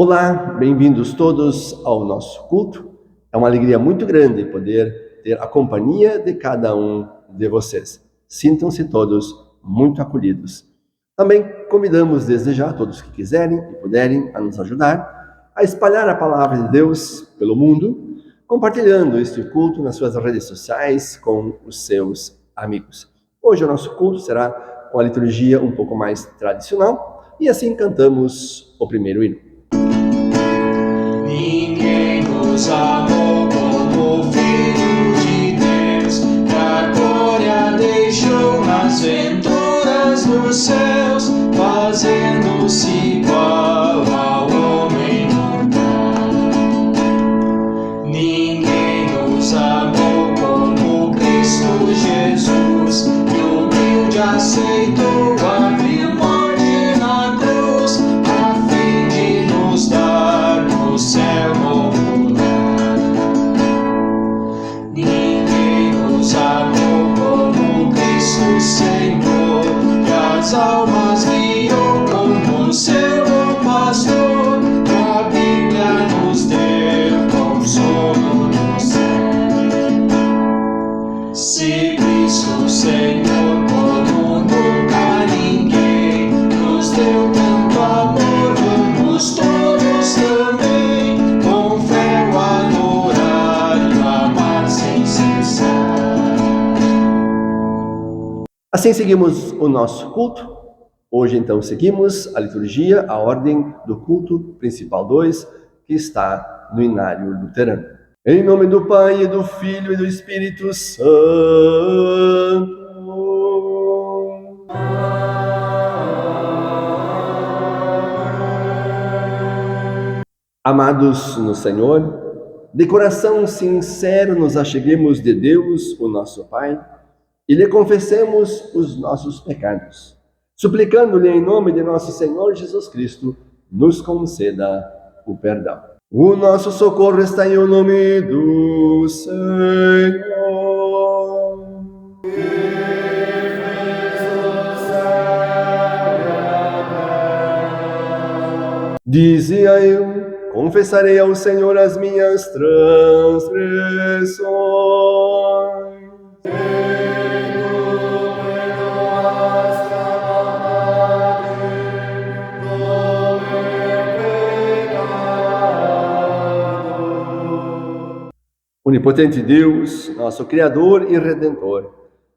Olá, bem-vindos todos ao nosso culto. É uma alegria muito grande poder ter a companhia de cada um de vocês. Sintam-se todos muito acolhidos. Também convidamos desde já todos que quiserem e puderem a nos ajudar a espalhar a palavra de Deus pelo mundo, compartilhando este culto nas suas redes sociais com os seus amigos. Hoje o nosso culto será com a liturgia um pouco mais tradicional e assim cantamos o primeiro hino. Ninguém nos amou como o Filho de Deus, pra glória deixou nas venturas dos céus, fazendo-se igual ao homem mortal. Ninguém nos amou como Cristo Jesus, que humilde aceitou a vil morte na cruz, a fim de nos dar no céu novo lar. Ninguém nos amou como Cristo Senhor, que as almas guiou como seu bom pastor, a Bíblia nos deu consolo no céu. Se Cristo Senhor como nunca ninguém nos deu tanto amor, vamos todos também com fé o adorar e o amar sem cessar. Assim seguimos o nosso culto. Hoje, então, seguimos a liturgia, a ordem do culto principal 2, que está no Inário Luterano. Em nome do Pai, e do Filho e do Espírito Santo. Amados no Senhor, de coração sincero nos acheguemos de Deus, o nosso Pai, e lhe confessemos os nossos pecados, suplicando-lhe em nome de nosso Senhor Jesus Cristo, nos conceda o perdão. O nosso socorro está em o nome do Senhor. Dizia eu, confessarei ao Senhor as minhas transgressões. Onipotente Deus, nosso Criador e Redentor,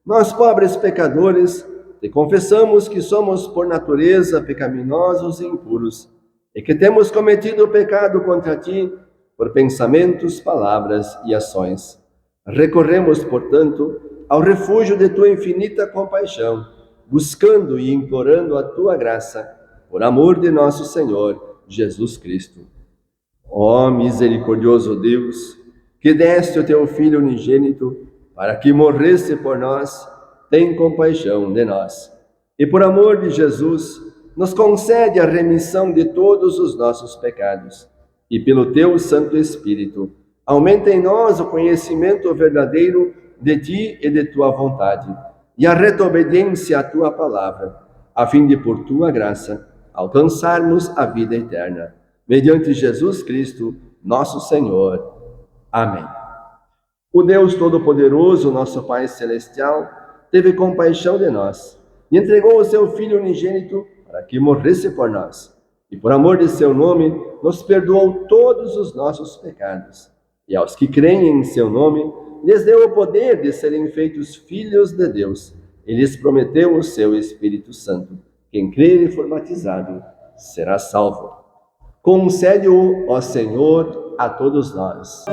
nós, pobres pecadores, te confessamos que somos por natureza pecaminosos e impuros, e que temos cometido o pecado contra ti por pensamentos, palavras e ações. Recorremos, portanto, ao refúgio de tua infinita compaixão, buscando e implorando a tua graça, por amor de nosso Senhor Jesus Cristo. Ó misericordioso Deus, que deste o teu Filho unigênito, para que morresse por nós, tem compaixão de nós. E por amor de Jesus, nos concede a remissão de todos os nossos pecados. E pelo teu Santo Espírito, aumenta em nós o conhecimento verdadeiro de ti e de tua vontade, e a reta obediência à tua palavra, a fim de, por tua graça, alcançarmos a vida eterna. Mediante Jesus Cristo, nosso Senhor. Amém. O Deus Todo-Poderoso, nosso Pai Celestial, teve compaixão de nós e entregou o seu Filho unigênito para que morresse por nós. E por amor de seu nome, nos perdoou todos os nossos pecados. E aos que creem em seu nome, lhes deu o poder de serem feitos filhos de Deus. E lhes prometeu o seu Espírito Santo. Quem crer e for batizado será salvo. Concede-o, ó Senhor, a todos nós.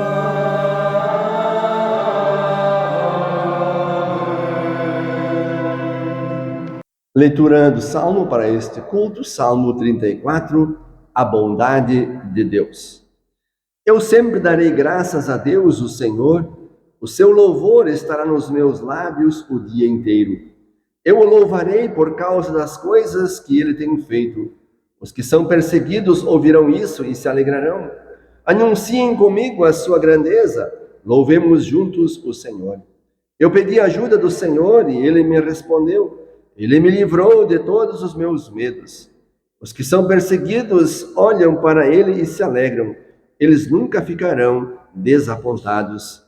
Leitura do Salmo para este culto, Salmo 34, a bondade de Deus. Eu sempre darei graças a Deus, o Senhor, o seu louvor estará nos meus lábios o dia inteiro. Eu o louvarei por causa das coisas que ele tem feito. Os que são perseguidos ouvirão isso e se alegrarão. Anunciem comigo a sua grandeza, louvemos juntos o Senhor. Eu pedi ajuda do Senhor e ele me respondeu. Ele me livrou de todos os meus medos. Os que são perseguidos olham para ele e se alegram. Eles nunca ficarão desapontados.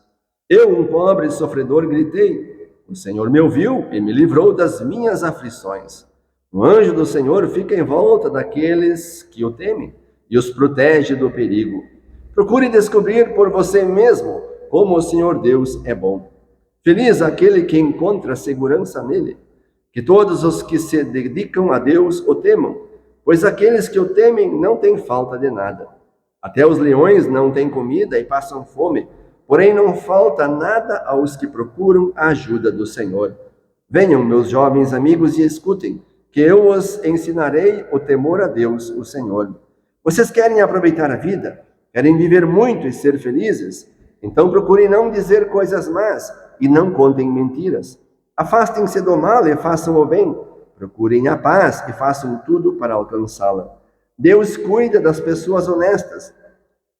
Eu, um pobre sofredor, gritei. O Senhor me ouviu e me livrou das minhas aflições. O anjo do Senhor fica em volta daqueles que o temem e os protege do perigo. Procure descobrir por você mesmo como o Senhor Deus é bom. Feliz aquele que encontra segurança nele. Que todos os que se dedicam a Deus o temam, pois aqueles que o temem não têm falta de nada. Até os leões não têm comida e passam fome, porém não falta nada aos que procuram a ajuda do Senhor. Venham, meus jovens amigos, e escutem, que eu os ensinarei o temor a Deus, o Senhor. Vocês querem aproveitar a vida? Querem viver muito e ser felizes? Então procurem não dizer coisas más e não contem mentiras. Afastem-se do mal e façam o bem. Procurem a paz e façam tudo para alcançá-la. Deus cuida das pessoas honestas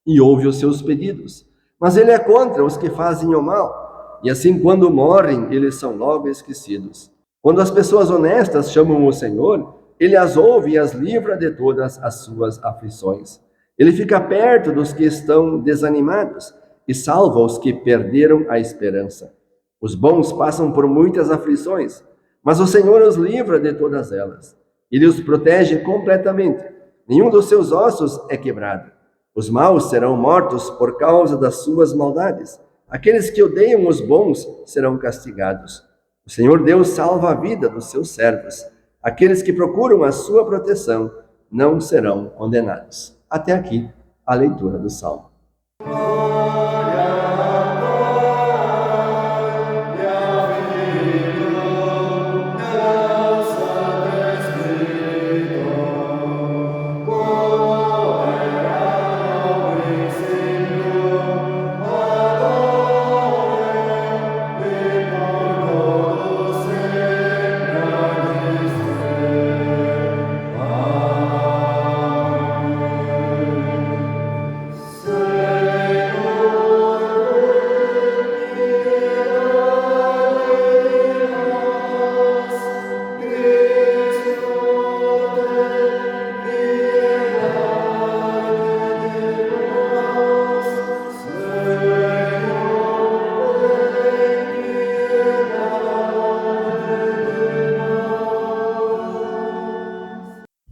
e ouve os seus pedidos, mas Ele é contra os que fazem o mal, e assim quando morrem, eles são logo esquecidos. Quando as pessoas honestas chamam o Senhor, Ele as ouve e as livra de todas as suas aflições. Ele fica perto dos que estão desanimados e salva os que perderam a esperança. Os bons passam por muitas aflições, mas o Senhor os livra de todas elas. Ele os protege completamente. Nenhum dos seus ossos é quebrado. Os maus serão mortos por causa das suas maldades. Aqueles que odeiam os bons serão castigados. O Senhor Deus salva a vida dos seus servos. Aqueles que procuram a sua proteção não serão condenados. Até aqui a leitura do Salmo.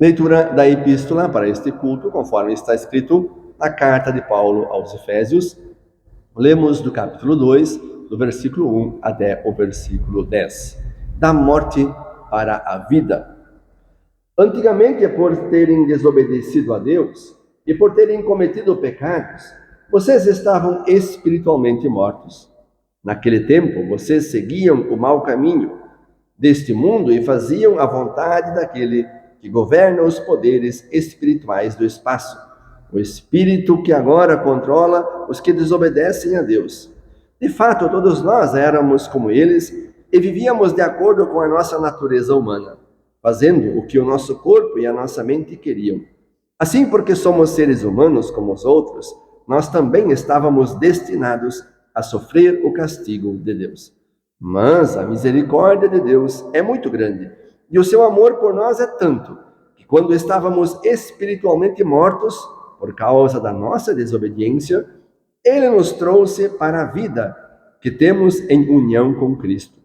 Leitura da epístola para este culto, conforme está escrito na carta de Paulo aos Efésios. Lemos do capítulo 2, do versículo 1 até o versículo 10. Da morte para a vida. Antigamente, por terem desobedecido a Deus e por terem cometido pecados, vocês estavam espiritualmente mortos. Naquele tempo, vocês seguiam o mau caminho deste mundo e faziam a vontade daquele que governa os poderes espirituais do espaço, o espírito que agora controla os que desobedecem a Deus. De fato, todos nós éramos como eles e vivíamos de acordo com a nossa natureza humana, fazendo o que o nosso corpo e a nossa mente queriam. Assim, porque somos seres humanos como os outros, nós também estávamos destinados a sofrer o castigo de Deus. Mas a misericórdia de Deus é muito grande, e o seu amor por nós é tanto, que quando estávamos espiritualmente mortos, por causa da nossa desobediência, Ele nos trouxe para a vida que temos em união com Cristo.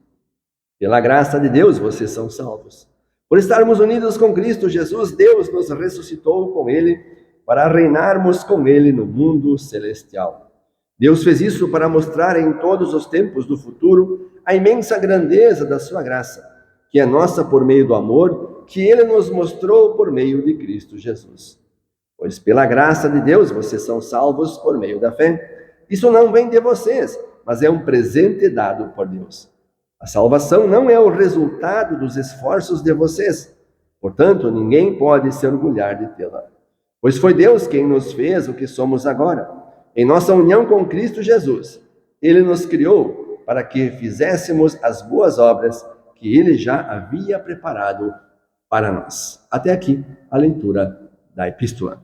Pela graça de Deus, vocês são salvos. Por estarmos unidos com Cristo Jesus, Deus nos ressuscitou com Ele para reinarmos com Ele no mundo celestial. Deus fez isso para mostrar em todos os tempos do futuro a imensa grandeza da sua graça, que é nossa por meio do amor que Ele nos mostrou por meio de Cristo Jesus. Pois pela graça de Deus vocês são salvos por meio da fé. Isso não vem de vocês, mas é um presente dado por Deus. A salvação não é o resultado dos esforços de vocês, portanto ninguém pode se orgulhar de tê-la. Pois foi Deus quem nos fez o que somos agora. Em nossa união com Cristo Jesus, Ele nos criou para que fizéssemos as boas obras que Ele já havia preparado para nós. Até aqui a leitura da epístola.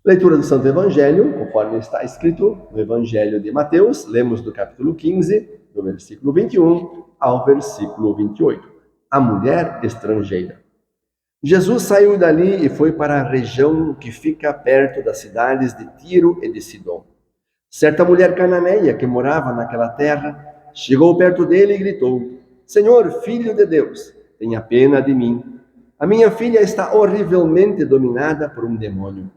Leitura do Santo Evangelho, conforme está escrito no Evangelho de Mateus, lemos do capítulo 15, do versículo 21 ao versículo 28. A mulher estrangeira. Jesus saiu dali e foi para a região que fica perto das cidades de Tiro e de Sidom. Certa mulher cananeia que morava naquela terra chegou perto dele e gritou: Senhor, filho de Deus, tenha pena de mim. A minha filha está horrivelmente dominada por um demônio.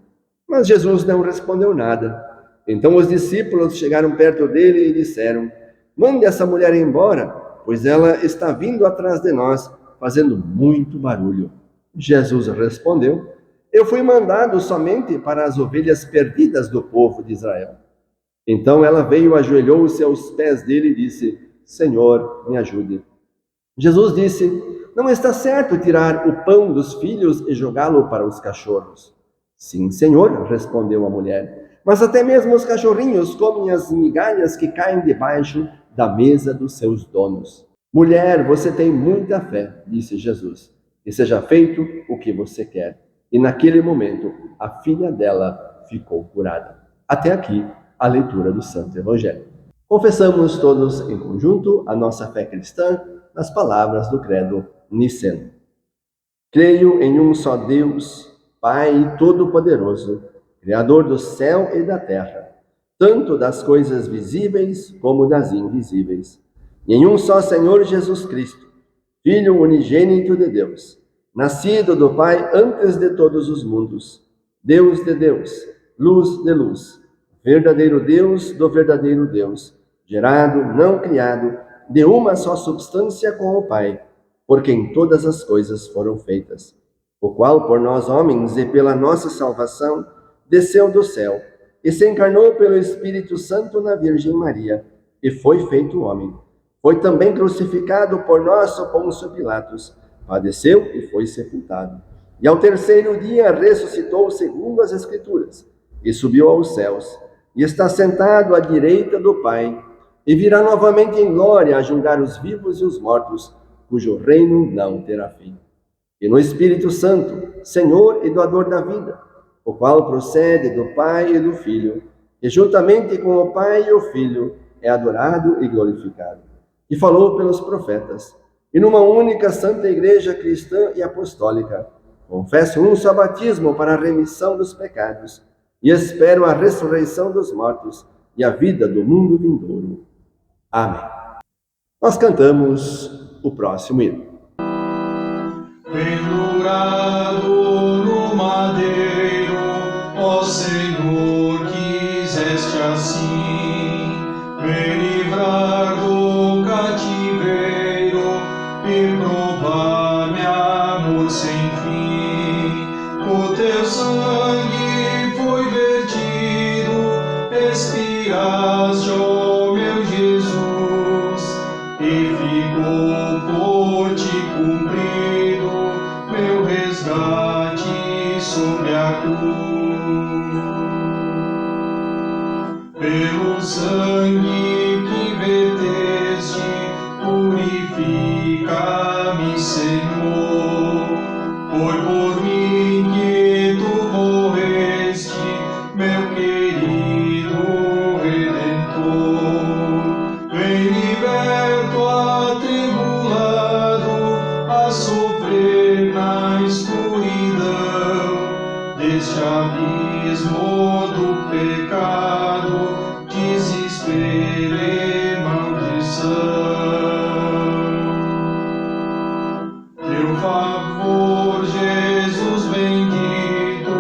Mas Jesus não respondeu nada. Então os discípulos chegaram perto dele e disseram: Mande essa mulher embora, pois ela está vindo atrás de nós, fazendo muito barulho. Jesus respondeu: Eu fui mandado somente para as ovelhas perdidas do povo de Israel. Então ela veio, ajoelhou-se aos pés dele e disse: Senhor, me ajude. Jesus disse: Não está certo tirar o pão dos filhos e jogá-lo para os cachorros. Sim, Senhor, respondeu a mulher, mas até mesmo os cachorrinhos comem as migalhas que caem debaixo da mesa dos seus donos. Mulher, você tem muita fé, disse Jesus, que seja feito o que você quer. E naquele momento, a filha dela ficou curada. Até aqui, a leitura do Santo Evangelho. Confessamos todos em conjunto a nossa fé cristã nas palavras do credo niceno. Creio em um só Deus, Pai Todo-Poderoso, Criador do céu e da terra, tanto das coisas visíveis como das invisíveis. E em um só Senhor Jesus Cristo, Filho unigênito de Deus, nascido do Pai antes de todos os mundos, Deus de Deus, luz de luz, verdadeiro Deus do verdadeiro Deus, gerado, não criado, de uma só substância com o Pai, por quem todas as coisas foram feitas, o qual por nós homens e pela nossa salvação desceu do céu e se encarnou pelo Espírito Santo na Virgem Maria e foi feito homem. Foi também crucificado por nosso Pôncio Pilatos, padeceu e foi sepultado. E ao terceiro dia ressuscitou segundo as Escrituras e subiu aos céus e está sentado à direita do Pai e virá novamente em glória a julgar os vivos e os mortos, cujo reino não terá fim. E no Espírito Santo, Senhor e doador da vida, o qual procede do Pai e do Filho, e juntamente com o Pai e o Filho é adorado e glorificado. E falou pelos profetas, e numa única santa igreja cristã e apostólica, confesso um só batismo para a remissão dos pecados, e espero a ressurreição dos mortos e a vida do mundo vindouro. Amém. Nós cantamos o próximo hino. Pendurado no madeiro, ó Senhor, quiseste assim me livrar do cativeiro e provar-me amor sem fim. O teu sangue foi vertido, expiraste, ó meu Jesus, e ficou por ti cumprido meu resgate sobre a cruz. Pelo sangue que verteste, purifica-me, Senhor. Foi por mim que tu morreste, meu querido Redentor. Vem liberto, atribulado, a sofrer na escuridão deste abismo do pecado, desespero e maldição. Teu favor, Jesus bendito,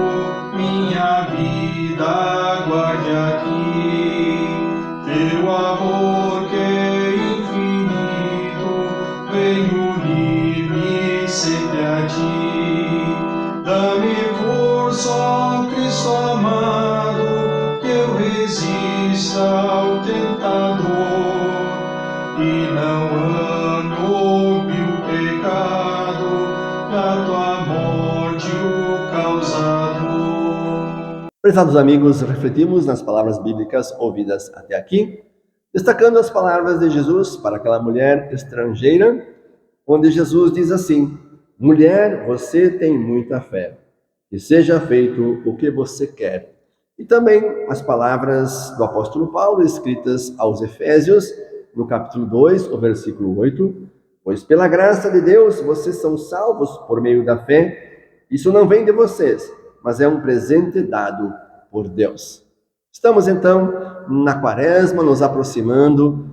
minha vida guarde aqui. Teu amor que é infinito, vem unir-me sempre a ti. Dá-me força, ó Cristo amado, que eu resista ao tentador e não ame o vil pecado, da tua morte o causador. Prezados amigos, refletimos nas palavras bíblicas ouvidas até aqui, destacando as palavras de Jesus para aquela mulher estrangeira, onde Jesus diz assim: mulher, você tem muita fé, que seja feito o que você quer. E também as palavras do apóstolo Paulo, escritas aos Efésios, no capítulo 2, o versículo 8, pois pela graça de Deus vocês são salvos por meio da fé, Isso não vem de vocês, mas é um presente dado por Deus. Estamos então na Quaresma, nos aproximando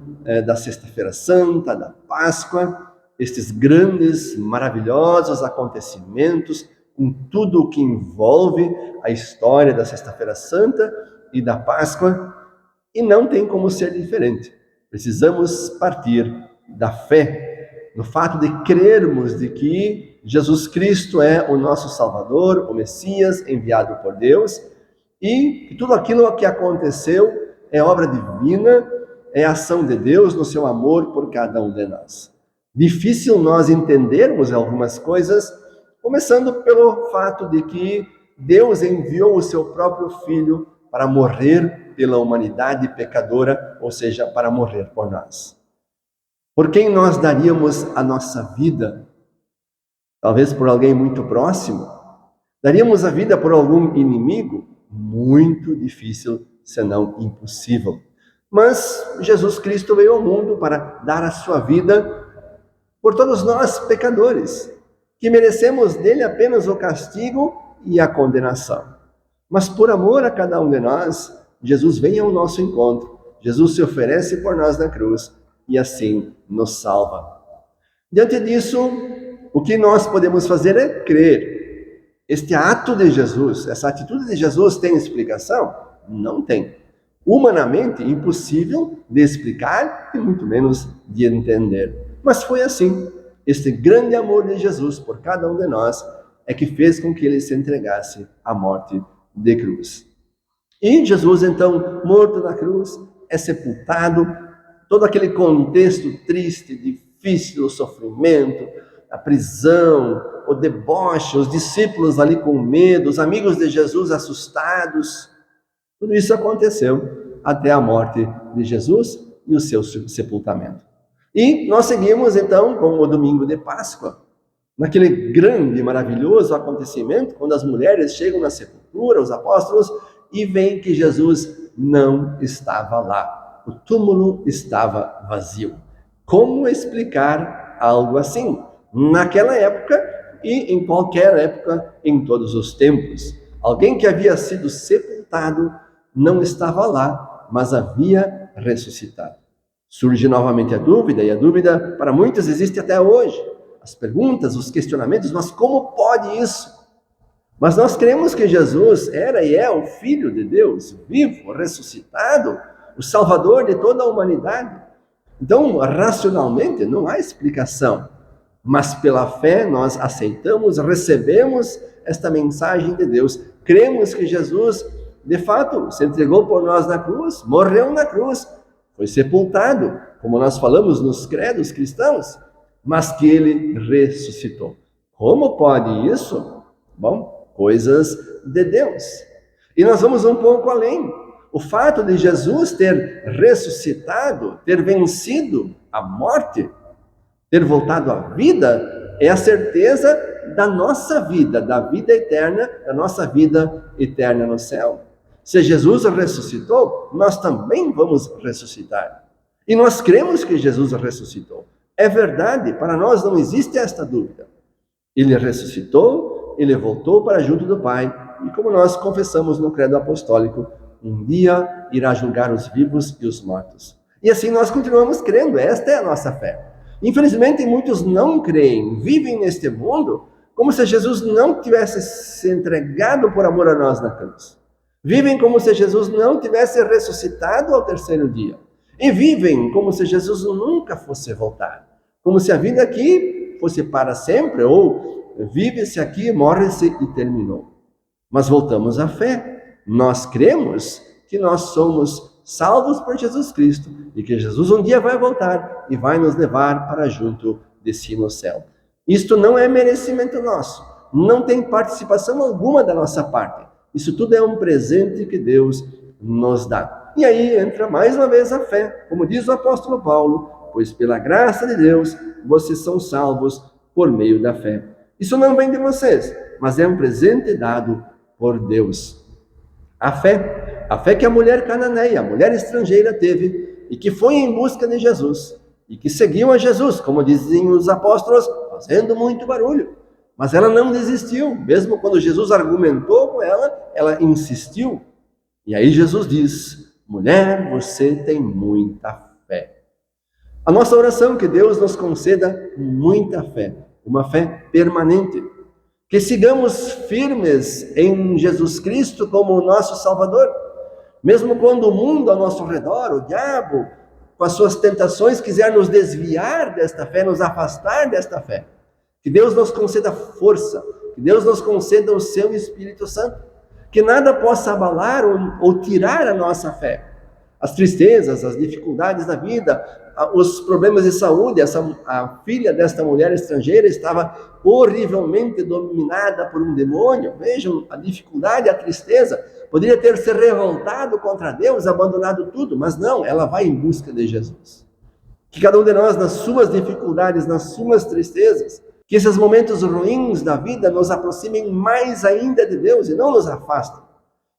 da Sexta-feira Santa, da Páscoa, estes grandes, maravilhosos acontecimentos, com tudo o que envolve a história da Sexta-feira Santa e da Páscoa, e não tem como ser diferente. Precisamos partir da fé, no fato de crermos de que Jesus Cristo é o nosso Salvador, o Messias enviado por Deus, e que tudo aquilo que aconteceu é obra divina, é ação de Deus no seu amor por cada um de nós. Difícil nós entendermos algumas coisas, começando pelo fato de que Deus enviou o seu próprio Filho para morrer pela humanidade pecadora, ou seja, para morrer por nós. Por quem nós daríamos a nossa vida? Talvez por alguém muito próximo? Daríamos a vida por algum inimigo? Muito difícil, senão impossível. Mas Jesus Cristo veio ao mundo para dar a sua vida por todos nós pecadores, que merecemos dele apenas o castigo e a condenação. Mas por amor a cada um de nós, Jesus vem ao nosso encontro. Jesus se oferece por nós na cruz e assim nos salva. Diante disso, o que nós podemos fazer é crer. Este ato de Jesus, essa atitude de Jesus tem explicação? Não tem. Humanamente impossível de explicar e muito menos de entender. Mas foi assim. Este grande amor de Jesus por cada um de nós é que fez com que ele se entregasse à morte de cruz. E Jesus, então, morto na cruz, é sepultado. Todo aquele contexto triste, difícil, o sofrimento, a prisão, o deboche, os discípulos ali com medo, os amigos de Jesus assustados. Tudo isso aconteceu até a morte de Jesus e o seu sepultamento. E nós seguimos então com o domingo de Páscoa, naquele grande e maravilhoso acontecimento, quando as mulheres chegam na sepultura, os apóstolos, e veem que Jesus não estava lá. O túmulo estava vazio. Como explicar algo assim? Naquela época e em qualquer época, em todos os tempos. Alguém que havia sido sepultado não estava lá, mas havia ressuscitado. Surge novamente a dúvida, e a dúvida para muitos existe até hoje. As perguntas, os questionamentos, mas como pode isso? Mas nós cremos que Jesus era e é o Filho de Deus, vivo, ressuscitado, o Salvador de toda a humanidade. Então, racionalmente, não há explicação. Mas pela fé nós aceitamos, recebemos esta mensagem de Deus. Cremos que Jesus, de fato, se entregou por nós na cruz, morreu na cruz, foi sepultado, como nós falamos nos credos cristãos, mas que ele ressuscitou. Como pode isso? Bom, coisas de Deus. E nós vamos um pouco além. O fato de Jesus ter ressuscitado, ter vencido a morte, ter voltado à vida, é a certeza da nossa vida, da vida eterna, da nossa vida eterna no céu. Se Jesus ressuscitou, nós também vamos ressuscitar. E nós cremos que Jesus ressuscitou. É verdade, para nós não existe esta dúvida. Ele ressuscitou, ele voltou para junto do Pai, e como nós confessamos no credo apostólico, um dia irá julgar os vivos e os mortos. E assim nós continuamos crendo, esta é a nossa fé. Infelizmente, muitos não creem, vivem neste mundo como se Jesus não tivesse se entregado por amor a nós na cruz. Vivem como se Jesus não tivesse ressuscitado ao terceiro dia. E vivem como se Jesus nunca fosse voltar. Como se a vida aqui fosse para sempre, ou vive-se aqui, morre-se e terminou. Mas voltamos à fé. Nós cremos que nós somos salvos por Jesus Cristo e que Jesus um dia vai voltar e vai nos levar para junto de si no céu. Isto não é merecimento nosso. Não tem participação alguma da nossa parte. Isso tudo é um presente que Deus nos dá. E aí entra mais uma vez a fé, como diz o apóstolo Paulo, pois pela graça de Deus vocês são salvos por meio da fé. Isso não vem de vocês, mas é um presente dado por Deus. A fé que a mulher cananeia, a mulher estrangeira teve e que foi em busca de Jesus e que seguiu a Jesus, como dizem os apóstolos, fazendo muito barulho. Mas ela não desistiu, mesmo quando Jesus argumentou com ela, ela insistiu. E aí Jesus diz: mulher, você tem muita fé. A nossa oração é que Deus nos conceda muita fé, uma fé permanente. Que sigamos firmes em Jesus Cristo como o nosso Salvador. Mesmo quando o mundo ao nosso redor, o diabo, com as suas tentações, quiser nos desviar desta fé, nos afastar desta fé. Que Deus nos conceda força, que Deus nos conceda o seu Espírito Santo. Que nada possa abalar ou tirar a nossa fé. As tristezas, as dificuldades da vida, os problemas de saúde. A filha desta mulher estrangeira estava horrivelmente dominada por um demônio. Vejam a dificuldade, a tristeza. Poderia ter se revoltado contra Deus, abandonado tudo, mas não, ela vai em busca de Jesus. Que cada um de nós, nas suas dificuldades, nas suas tristezas, que esses momentos ruins da vida nos aproximem mais ainda de Deus e não nos afastem.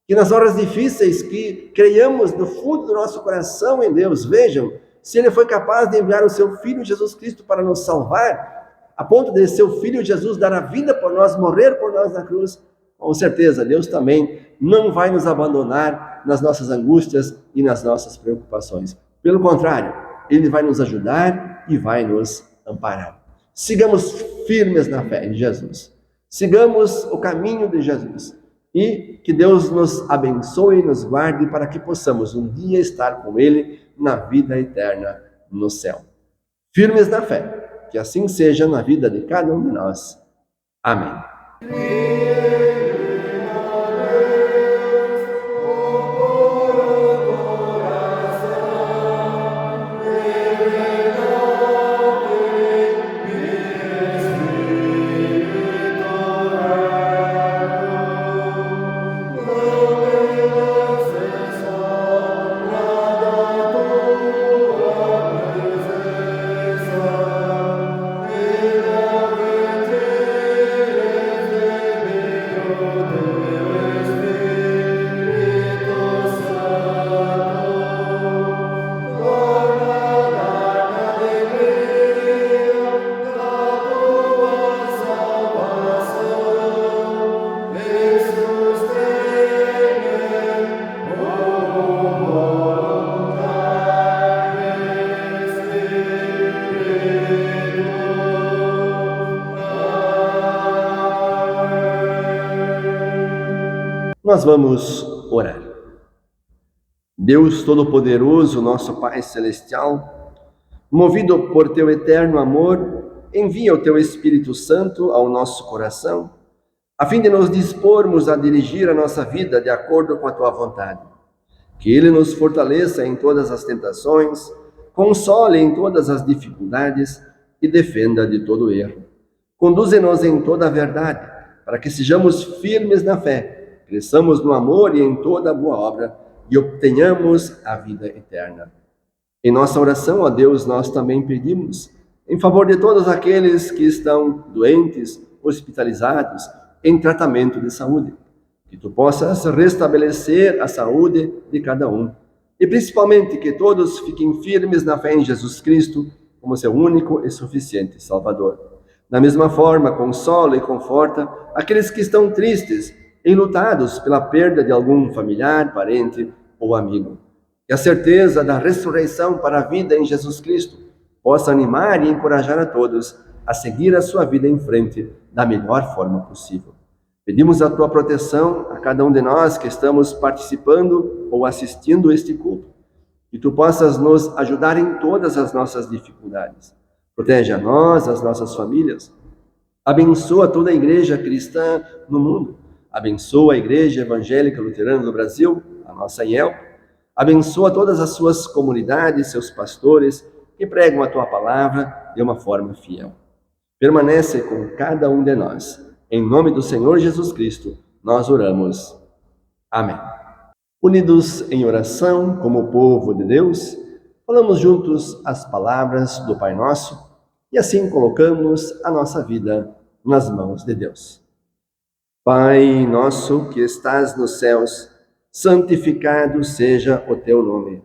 Que nas horas difíceis que creiamos no fundo do nosso coração em Deus, vejam, se Ele foi capaz de enviar o seu Filho Jesus Cristo para nos salvar, a ponto de seu Filho Jesus dar a vida por nós, morrer por nós na cruz, com certeza Deus também não vai nos abandonar nas nossas angústias e nas nossas preocupações. Pelo contrário, Ele vai nos ajudar e vai nos amparar. Sigamos firmes na fé em Jesus. Sigamos o caminho de Jesus. E que Deus nos abençoe e nos guarde para que possamos um dia estar com Ele na vida eterna no céu. Firmes na fé, que assim seja na vida de cada um de nós. Amém. Nós vamos orar. Deus Todo-Poderoso, nosso Pai Celestial, movido por Teu eterno amor, envia o Teu Espírito Santo ao nosso coração, a fim de nos dispormos a dirigir a nossa vida de acordo com a Tua vontade. Que Ele nos fortaleça em todas as tentações, console em todas as dificuldades e defenda de todo erro. Conduze-nos em toda a verdade, para que sejamos firmes na fé, cresçamos no amor e em toda a boa obra e obtenhamos a vida eterna. Em nossa oração, ó Deus, nós também pedimos em favor de todos aqueles que estão doentes, hospitalizados, em tratamento de saúde, que Tu possas restabelecer a saúde de cada um e principalmente que todos fiquem firmes na fé em Jesus Cristo como seu único e suficiente Salvador. Da mesma forma, consola e conforta aqueles que estão tristes, enlutados pela perda de algum familiar, parente ou amigo. Que a certeza da ressurreição para a vida em Jesus Cristo possa animar e encorajar a todos a seguir a sua vida em frente da melhor forma possível. Pedimos a Tua proteção a cada um de nós que estamos participando ou assistindo este culto. Que Tu possas nos ajudar em todas as nossas dificuldades. Protege a nós, as nossas famílias. Abençoa toda a igreja cristã no mundo. Abençoa a Igreja Evangélica Luterana do Brasil, a nossa IEL. Abençoa todas as suas comunidades, seus pastores, que pregam a Tua palavra de uma forma fiel. Permanece com cada um de nós. Em nome do Senhor Jesus Cristo, nós oramos. Amém. Unidos em oração, como povo de Deus, falamos juntos as palavras do Pai Nosso e assim colocamos a nossa vida nas mãos de Deus. Pai nosso que estás nos céus, santificado seja o Teu nome.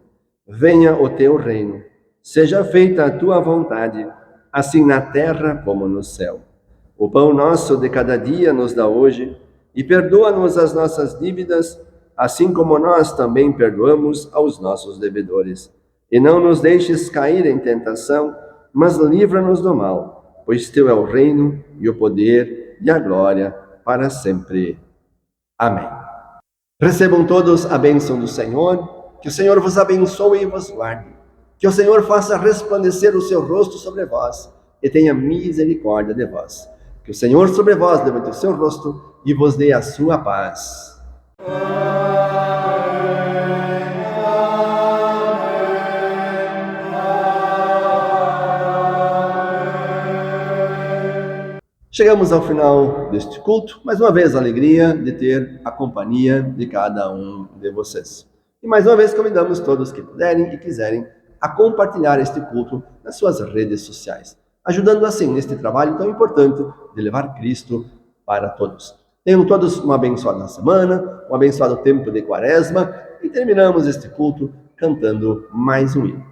Venha o Teu reino. Seja feita a Tua vontade, assim na terra como no céu. O pão nosso de cada dia nos dá hoje, e perdoa-nos as nossas dívidas, assim como nós também perdoamos aos nossos devedores. E não nos deixes cair em tentação, mas livra-nos do mal, pois teu é o reino, e o poder, e a glória, para sempre. Amém. Recebam todos a bênção do Senhor, que o Senhor vos abençoe e vos guarde, que o Senhor faça resplandecer o seu rosto sobre vós, e tenha misericórdia de vós. Que o Senhor sobre vós levante o seu rosto e vos dê a sua paz. Chegamos ao final deste culto, mais uma vez a alegria de ter a companhia de cada um de vocês. E mais uma vez convidamos todos que puderem e quiserem a compartilhar este culto nas suas redes sociais, ajudando assim neste trabalho tão importante de levar Cristo para todos. Tenham todos uma abençoada semana, um abençoado tempo de Quaresma e terminamos este culto cantando mais um hino.